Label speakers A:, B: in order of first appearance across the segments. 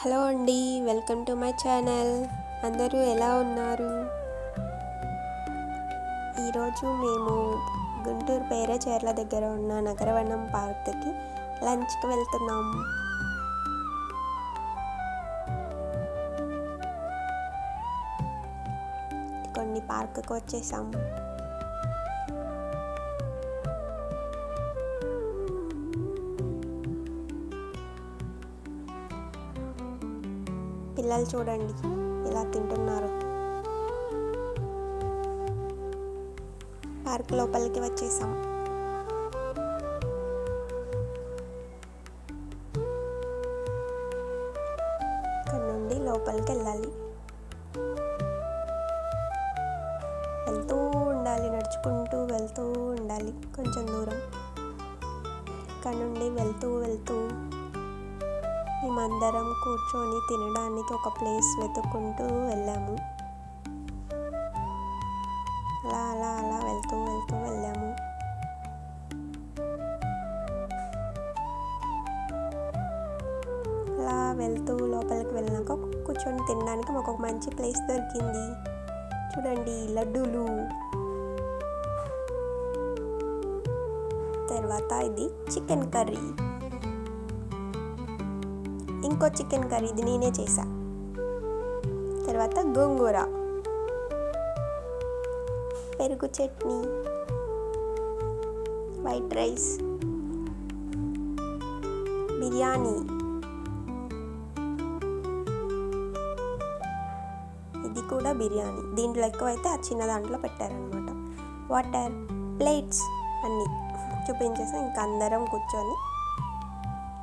A: Hello అండి, welcome to my channel. అందరూ ఎలా ఉన్నారు? ఈరోజు మేము గుంటూరు పేరేచేర్ల దగ్గర ఉన్న నగరవనం పార్క్కి లంచ్కి వెళ్తున్నాం. కొన్ని పార్క్కి వచ్చేసాం. పిల్లలు చూడండి ఇలా తింటున్నారు. పార్క్ లోపలికి వచ్చేసాం. ఇక్కడ నుండి లోపలికి వెళ్ళాలి. వెళ్తూ ఉండాలి, నడుచుకుంటూ వెళ్తూ ఉండాలి కొంచెం దూరం. ఇక్కడ నుండి వెళ్తూ మేమందరం కూర్చొని తినడానికి ఒక ప్లేస్ వెతుక్కుంటూ వెళ్ళాము. అలా వెళ్తూ వెళ్ళాము. అలా వెళ్తూ లోపలికి వెళ్ళినాక కూర్చొని తినడానికి మాకు ఒక మంచి ప్లేస్ దొరికింది. చూడండి, లడ్డూలు. తర్వాత ఇది చికెన్ కర్రీ. ఇంకో చికెన్ కర్రీ, ఇది నేనే చేసా. తర్వాత గోంగూర, పెరుగు చట్నీ, వైట్ రైస్, బిర్యానీ. ఇది కూడా బిర్యానీ. దీంట్లో ఎక్కువైతే ఆ చిన్న దాంట్లో పెట్టారనమాట. వాటర్, ప్లేట్స్ అన్నీ చూపించేసాం. ఇంకా అందరం కూర్చొని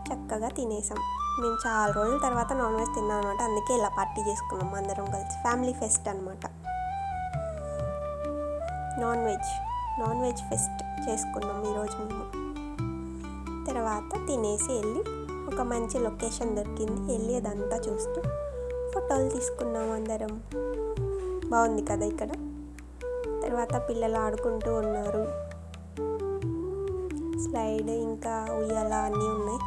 A: చక్కగా తినేసాం. మేము చాలా రోజుల తర్వాత నాన్ వెజ్ తిన్నాం అనమాట. అందుకే ఇలా పార్టీ చేసుకున్నాం అందరం కలిసి. ఫ్యామిలీ ఫెస్ట్ అనమాట. నాన్ వెజ్ ఫెస్ట్ చేసుకున్నాం ఈరోజు మేము. తర్వాత తినేసి వెళ్ళి ఒక మంచి లొకేషన్ దొరికింది. వెళ్ళి అదంతా చూస్తూ ఫోటోలు తీసుకున్నాం అందరం. బాగుంది కదా ఇక్కడ. తర్వాత పిల్లలు ఆడుకుంటూ ఉన్నారు. స్లైడ్ ఇంకా ఉయ్యాల అన్నీ ఉన్నాయి,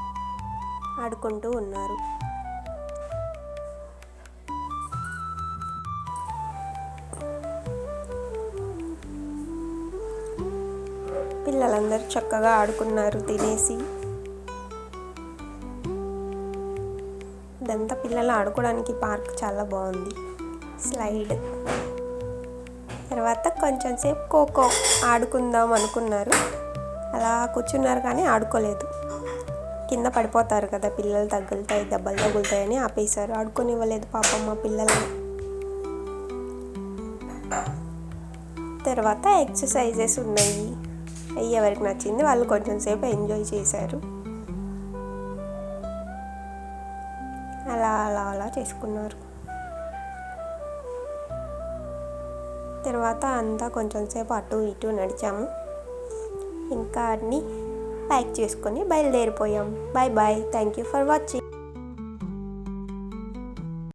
A: ఆడుకుంటూ ఉన్నారు. పిల్లలందరూ చక్కగా ఆడుకున్నారు తినేసి. ఇదంతా పిల్లలు ఆడుకోవడానికి పార్క్ చాలా బాగుంది. స్లైడ్. తర్వాత కొంచెం సేపు ఖోఖో ఆడుకుందాం అనుకున్నారు. అలా కూర్చున్నారు కానీ ఆడుకోలేదు. కింద పడిపోతారు కదా పిల్లలు, దెబ్బలు తగులుతాయని ఆపేశారు. ఆడుకోనివ్వలేదు పాపం మా పిల్లల్ని. తర్వాత ఎక్సర్సైజెస్ ఉన్నాయి. ఎవరికి నచ్చింది వాళ్ళు కొంచెం సేపు ఎంజాయ్ చేశారు. అలా చేసుకున్నారు. తర్వాత అంతా కొంచెం సేపు అటు ఇటు నడిచాము. ఇంకా అన్నీ ప్యాక్ చేసుకొని బయలుదేరిపోయాం. Bye. Thank you for watching.